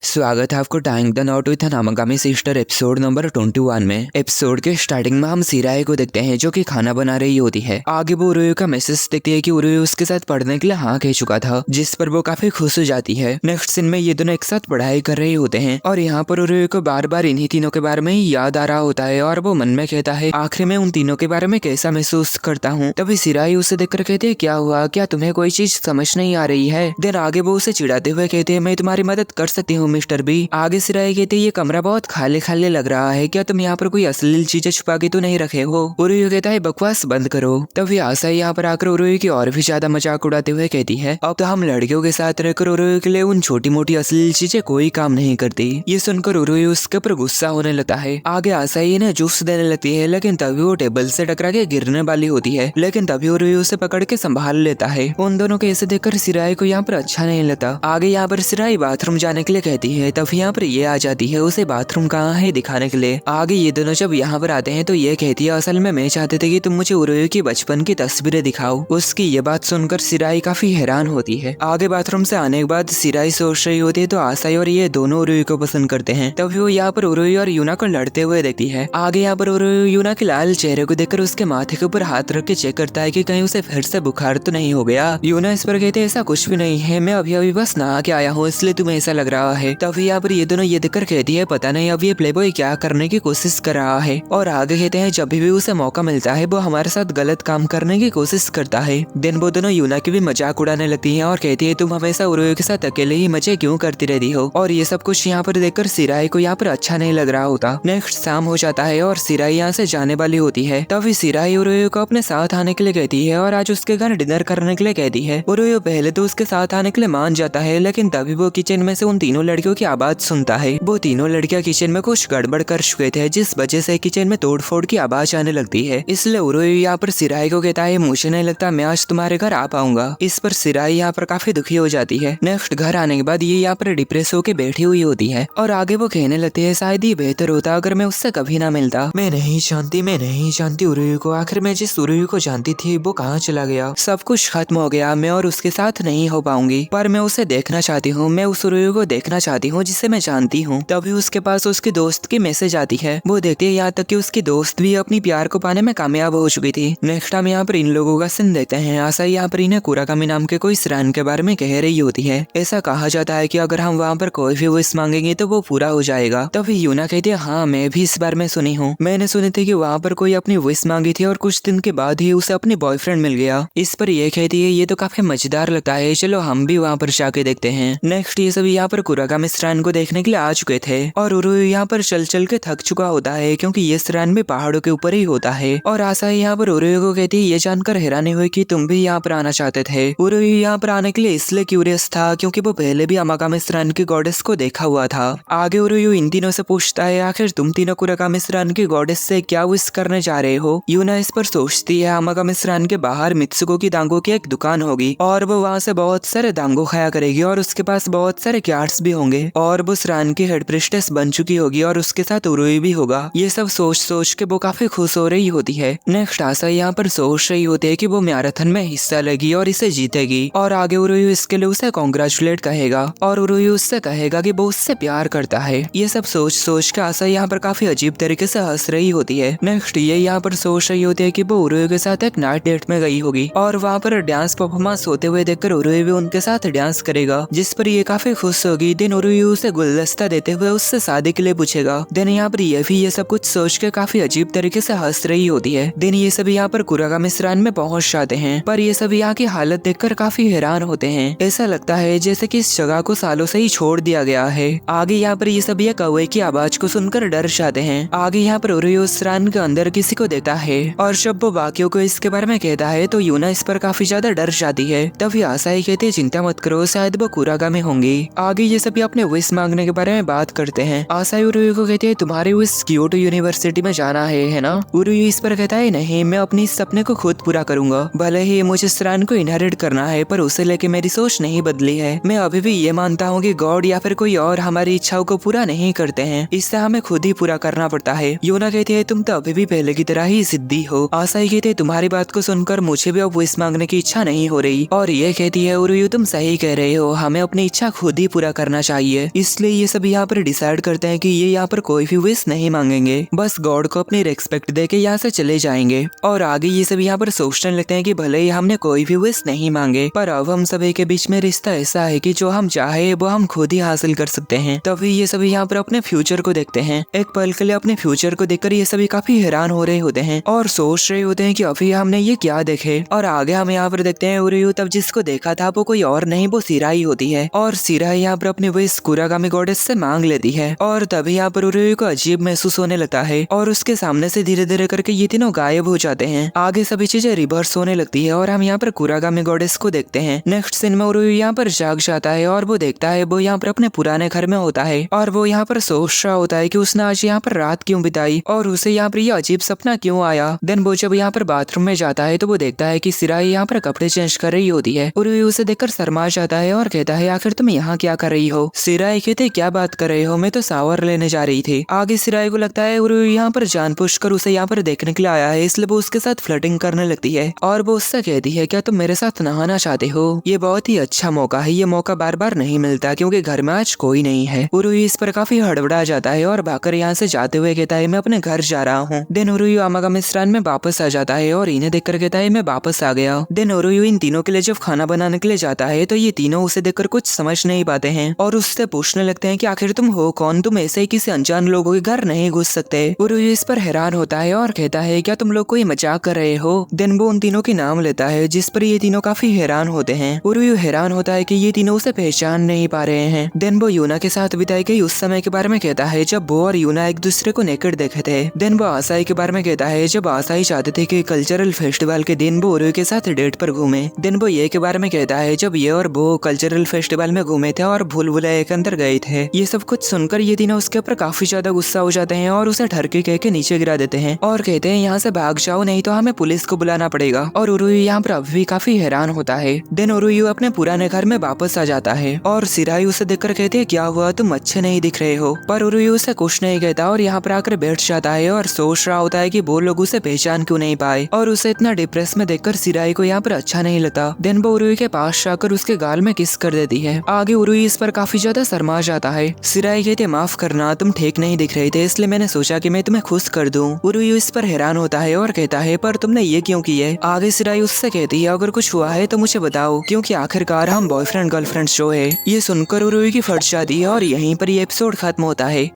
स्वागत है आपको टाइंग द नॉट विथ नामागामी सिस्टर एपिसोड नंबर 21 में। एपिसोड के स्टार्टिंग में हम सिराई को देखते हैं जो कि खाना बना रही होती है। आगे वो उरुयु का मैसेज देखती है कि उरुयु उसके साथ पढ़ने के लिए हाँ कह चुका था, जिस पर वो काफी खुश हो जाती है। नेक्स्ट सीन में ये दोनों एक साथ पढ़ाई कर रहे होते हैं और यहाँ पर उरुयु को बार बार इन्हीं तीनों के बारे में ही याद आ रहा होता है और वो मन में कहता है आखिर में उन तीनों के बारे में कैसा महसूस करता हूँ। तभी सिराई उसे देखकर कहते है क्या हुआ, क्या तुम्हें कोई चीज समझ नहीं आ रही है। देन आगे वो उसे चिढ़ाते हुए कहते हैं मैं तुम्हारी मदद कर सकती हूँ मिस्टर बी। आगे सिराई कहते ये कमरा बहुत खाली खाली लग रहा है, क्या तुम यहाँ पर कोई अश्लील चीजें छुपा के तो नहीं रखे हो। उरुयु कहता है बकवास बंद करो। तभी आसाई यहाँ पर आकर उरुयु की और भी ज्यादा मजाक उड़ाते हुए कहती है अब तो हम लड़कियों के साथ रहकर उरुयु के लिए उन छोटी मोटी अश्लील चीजें कोई काम नहीं करती। ये सुनकर उरुयु उसके ऊपर गुस्सा होने लगता है। आगे आसाई इन्हें जूस देने लगती है लेकिन तभी वो टेबल से टकरा के गिरने वाली होती है, लेकिन तभी उरुयु उसे पकड़ के संभाल लेता है। उन दोनों के ऐसे देखकर सिराई को यहाँ पर अच्छा नहीं लगता। आगे यहाँ पर सिराई बाथरूम जाने के लिए कहती है, तभी यहाँ पर ये आ जाती है उसे बाथरूम कहाँ है दिखाने के लिए। आगे ये दोनों जब यहाँ पर आते हैं तो ये कहती है असल में मैं चाहते थे कि तुम मुझे उरुयु की बचपन की तस्वीरें दिखाओ। उसकी ये बात सुनकर सिराई काफी हैरान होती है। आगे बाथरूम से आने के बाद सिराई सोच रही होती है तो आसाई और ये दोनों उरुयु को पसंद करते हैं। तभी वो यहाँ पर उरुयु और यूना को लड़ते हुए देखती है। आगे यहाँ पर उरुयु यूना के लाल चेहरे को देखकर उसके माथे के ऊपर हाथ रख के चेक करता है कि कहीं उसे फिर से बुखार तो नहीं हो गया। यूना इस पर कहते ऐसा कुछ भी नहीं है, मैं अभी अभी बस नहा के आया हूँ इसलिए तुम्हें ऐसा लग रहा है। तभी यहाँ पर ये दोनों ये देखकर कहती है पता नहीं अब ये प्लेबॉय क्या करने की कोशिश कर रहा है। और आगे कहते हैं जब भी उसे मौका मिलता है वो हमारे साथ गलत काम करने की कोशिश करता है। दिन वो दोनों यूना की भी मजाक उड़ाने लगती है और कहती है तुम हमेशा उरुयु के साथ अकेले ही मजे क्यों करती रहती हो। और ये सब कुछ यहाँ पर देखकर सिराई को यहाँ पर अच्छा नहीं लग रहा होता। नेक्स्ट शाम हो जाता है और सिराई यहाँ से जाने वाली होती है। तभी सिराई उरुयु को अपने साथ आने के लिए कहती है और आज उसके घर डिनर करने के लिए कहती है। उरुयु पहले तो उसके साथ आने के लिए मान जाता है, लेकिन तभी वो किचन में से उन तीनों लड़कियों की आवाज सुनता है। वो तीनों लड़कियां किचन में कुछ गड़बड़ कर चुके थे जिस वजह से किचन में तोड़फोड़ की आवाज आने लगती है। इसलिए उरुयु यहाँ पर सिराई को कहता है मुझे नहीं लगता मैं आज तुम्हारे घर आ पाऊंगा। इस पर सिराई यहाँ पर काफी दुखी हो जाती है। नेक्स्ट घर आने के बाद ये यहाँ पर डिप्रेस होकर बैठी हुई होती है और आगे वो कहने लगती है शायद ये बेहतर होता अगर मैं उससे कभी ना मिलता। मैं नहीं जानती उरुयु को। आखिर मैं जिस उरुयु को जानती थी वो कहाँ चला गया। सब कुछ खत्म हो गया, मैं और उसके साथ नहीं हो पाऊंगी, पर मैं उसे देखना चाहती हूँ। मैं उस उरुयु को देखना चाहती हूँ जिसे मैं जानती हूँ। तभी उसके पास उसके दोस्त की मैसेज आती है। वो देखती है यहाँ तक कि उसकी दोस्त भी अपनी प्यार को पाने में कामयाब हो चुकी थी। नेक्स्ट टाइम यहाँ पर इन लोगों का सीन देखते हैं। आसाई यहाँ पर इन्हें कुराकामी नाम के कोई श्राइन के बारे में कह रही होती है। ऐसा कहा जाता है कि अगर हम वहाँ पर कोई भी विश मांगेंगे तो वो पूरा हो जाएगा। तभी यूना कहती है हाँ मैं भी इस बारे में सुनी हूँ। मैंने सुनी थी कि वहाँ पर कोई अपनी विश मांगी थी और कुछ दिन के बाद ही उसे अपनी बॉयफ्रेंड मिल गया। इस पर यह कहती है ये तो काफी मजेदार लगता है, चलो हम भी वहाँ पर जाके देखते हैं। नेक्स्ट ये सभी यहाँ पर कुराकामी श्राइन को देखने के लिए आ चुके थे और उरुयु यहाँ पर चल चल के थक चुका होता है क्योंकि ये श्राइन भी पहाड़ों के ऊपर ही होता है। और आसाई यहाँ पर उरुयु को कहती है ये जानकर हैरानी हुई कि तुम भी यहाँ पर आना चाहते थे। उरुयु यहाँ पर आने के लिए इसलिए क्यूरियस था क्योंकि वो पहले भी अमागामी श्राइन की गॉडेस को देखा हुआ था। आगे उरुयु इन तीनों से पूछता है आखिर तुम तीनों कुराकामी श्राइन की गॉडेस से क्या विश करने जा रहे हो। यूना इस पर सोचती है अमागामी श्राइन के बाहर मित्सुको की दांगों की एक दुकान होगी और वो वहाँ से बहुत सारे दांगो खाया करेगी और उसके पास बहुत सारे क्यार्ट्स भी होंगे और वो श्राइन की हेड प्रिस्टेस बन चुकी होगी और उसके साथ उरुयु भी होगा। ये सब सोच के वो काफी खुश हो रही होती है। नेक्स्ट आसाई यहाँ पर सोच रही होती है कि वो मैराथन में हिस्सा लेगी और इसे जीतेगी और आगे उरुयु इसके लिए उसे कॉन्ग्रेचुलेट कहेगा और उरुयु उससे कहेगा कि वो उससे प्यार करता है। ये सब सोच के आसाई यहाँ पर काफी अजीब तरीके से हंस रही होती है। नेक्स्ट ये यहाँ पर सोच रही होती है कि वो उरुयु के साथ एक नाइट डेट में गई होगी और वहाँ पर डांस परफॉर्मेंस होते हुए देखकर उरुयु भी उनके साथ डांस करेगा, जिस पर ये काफी खुश होगी। देन उरुयु उसे गुलदस्ता देते हुए उससे शादी के लिए पूछेगा। देन यहाँ पर ये सब कुछ सोच के काफी अजीब तरीके से हंस रही होती है। देन ये सभी यहाँ पर कुराकामी श्राइन में पहुंच जाते हैं, पर ये सभी यहाँ की हालत देखकर काफी हैरान होते हैं। ऐसा लगता है जैसे कि इस जगह को सालों से ही छोड़ दिया गया है। आगे यहाँ पर ये सभी कौवे की आवाज को सुनकर डर जाते हैं। आगे यहाँ पर उरुयु श्राइन के अंदर किसी को देता है और जब वो बाकियों को इसके बारे में कहता है तो यूना इस पर काफी ज्यादा डर जाती है। तभी आसाई कहते हैं चिंता मत करो, शायद वो कुराकामी होंगी। आगे ये सभी अपने विश मांगने के बारे में बात करते हैं। आसाई उरुयु को कहते हैं तुम्हारी विश क्योटो यूनिवर्सिटी में जाना है ना। उरुयु इस पर कहता है नहीं, मैं अपनी इस सपने को खुद पूरा करूंगा। भले ही मुझे श्राइन को इनहेरिट करना है पर उसे लेके मेरी सोच नहीं बदली है। मैं अभी भी ये मानता हूँ कि गॉड या फिर कोई और हमारी इच्छाओं को पूरा नहीं करते हैं, इससे हमें खुद ही पूरा करना पड़ता है। यूना कहती है तुम तो अभी भी पहले की तरह ही जिद्दी हो। आसाई कहते तुम्हारी बात को सुनकर मुझे भी अब विश मांगने की इच्छा नहीं हो रही और ये कहती है उरुयु तुम सही कह रहे हो, हमें अपनी इच्छा खुद ही पूरा करना चाहिए। चाहिए, इसलिए ये सब यहाँ पर डिसाइड करते हैं कि ये यहाँ पर कोई भी विश नहीं मांगेंगे, बस गॉड को अपनी रिस्पेक्ट देके यहाँ से चले जाएंगे। और आगे ये सब यहाँ पर सोचने लगते हैं कि भले ही हमने कोई भी विश नहीं मांगे, पर अब हम सभी के बीच में रिश्ता ऐसा है कि जो हम चाहे वो हम खुद ही हासिल कर सकते हैं। तभी ये सभी यहाँ पर अपने फ्यूचर को देखते हैं। एक पल के लिए अपने फ्यूचर को देखकर ये सभी काफी हैरान हो रहे होते हैं और सोच रहे होते हैं कि अभी हमने ये क्या देखे। और आगे हम यहाँ पर देखते हैं उरुयू तब जिसको देखा था वो कोई और नहीं, वो सिराई होती है। और सिराई यहाँ पर अपने विश कुरागामी गॉडेस से मांग लेती है और तभी यहाँ पर उरुयू को अजीब महसूस होने लगता है और उसके सामने से धीरे धीरे करके ये तीनों गायब हो जाते हैं। आगे सभी चीजें रिवर्स होने लगती है और हम यहाँ पर कुरागामी गॉडेस को देखते हैं। नेक्स्ट सीन में उरुयू यहाँ पर जाग जाता है और वो देखता है वो यहाँ पर अपने पुराने घर में होता है और वो यहाँ पर सोच रहा होता है कि उसने आज यहाँ पर रात क्यों बिताई और उसे यहाँ पर ये अजीब सपना क्यों आया। देन वो जब यहाँ पर बाथरूम में जाता है तो वो देखता है कि सिराई यहाँ पर कपड़े चेंज कर रही होती है। उरुयू उसे देखकर शर्मा जाता है और कहता है आखिर तुम यहाँ क्या कर रही हो। सिराई कहते क्या बात कर रहे हो, मैं तो शावर लेने जा रही थी। आगे सिराई को लगता है उरुयू यहाँ पर जानबूझकर उसे यहाँ पर देखने के लिए आया है, इसलिए वो उसके साथ फ्लर्टिंग करने लगती है और वो उससे कहती है क्या तुम मेरे साथ नहाना चाहते हो। ये बहुत ही अच्छा मौका है, ये मौका बार बार नहीं मिलता क्योंकि घर में आज कोई नहीं है। उरुयू इस पर काफी हड़बड़ा जाता है और भागकर यहाँ से जाते हुए कहता है मैं अपने घर जा रहा हूँ। देन उरुयू आमागामिस्तान में वापस आ जाता है और इन्हें देखकर कहता है मैं वापस आ गया। देन उरुयू इन तीनों के लिए जब खाना बनाने के लिए जाता है तो ये तीनों उसे देखकर कुछ समझ नहीं पाते हैं और उससे पूछने लगते हैं कि आखिर तुम हो कौन, तुम ऐसे ही किसी अनजान लोगों के घर नहीं घुस सकते। उरुयू इस पर हैरान होता है और कहता है क्या तुम लोग कोई मजाक कर रहे हो। देन वो उन तीनों के नाम लेता है जिस पर ये तीनों काफी हैरान होते हैं। उरुयू हैरान होता है कि ये तीनों उसे पहचान नहीं पा रहे हैं। देन वो यूना के साथ बिताई गई उस समय के बारे में कहता है जब वो और यूना एक दूसरे को नेकेड देखे थे। देन वो आसाई के बारे में कहता है जब आसाई चाहते थे कि कल्चरल फेस्टिवल के दिन वो उरुयू के साथ डेट पर घूमे। देन वो ये के बारे में कहता है जब ये और वो कल्चरल फेस्टिवल में घूमे थे और भूल भुलैया के अंदर गए थे। ये सब कुछ सुनकर ये तीनों उसके ऊपर काफी ज्यादा गुस्सा हो जाते हैं और उसे ठरके कह के नीचे गिरा देते हैं और कहते हैं यहाँ से भाग जाओ नहीं तो हमें पुलिस को बुलाना पड़ेगा। और उरुयू यहाँ पर अभी भी काफी हैरान होता है। देन उरुयू अपने पुराने घर में वापस आ जाता है और सिराई उसे देखकर कहते हैं क्या हुआ, तुम अच्छे नहीं दिख रहे हो। पर उरुयू उसे कुछ नहीं कहता और यहाँ पर आकर बैठ जाता है और सोच रहा होता है कि वो लोग उसे पहचान क्यों नहीं पाए और उसे इतना डिप्रेस में देखकर सिराई को यहाँ पर अच्छा नहीं लगता। देन वो उरुयू के पास जाकर उसके गाल में किस कर देती है। आगे उरुयू इस पर काफी ज्यादा शर्मा जाता है। सिराई कहते माफ करना, तुम ठीक नहीं दिख रहे थे इसलिए मैंने सोचा कि मैं तुम्हें खुश कर दूं। उरुयू इस पर हैरान होता है और कहता है पर तुमने ये क्यों किया है। आगे सिराई उससे कहती है अगर कुछ हुआ है तो मुझे बताओ क्योंकि आखिरकार हम बॉयफ्रेंड गर्लफ्रेंड शो है। ये सुनकर उरुयू की फट जाती है और यहीं पर ये एपिसोड खत्म होता है।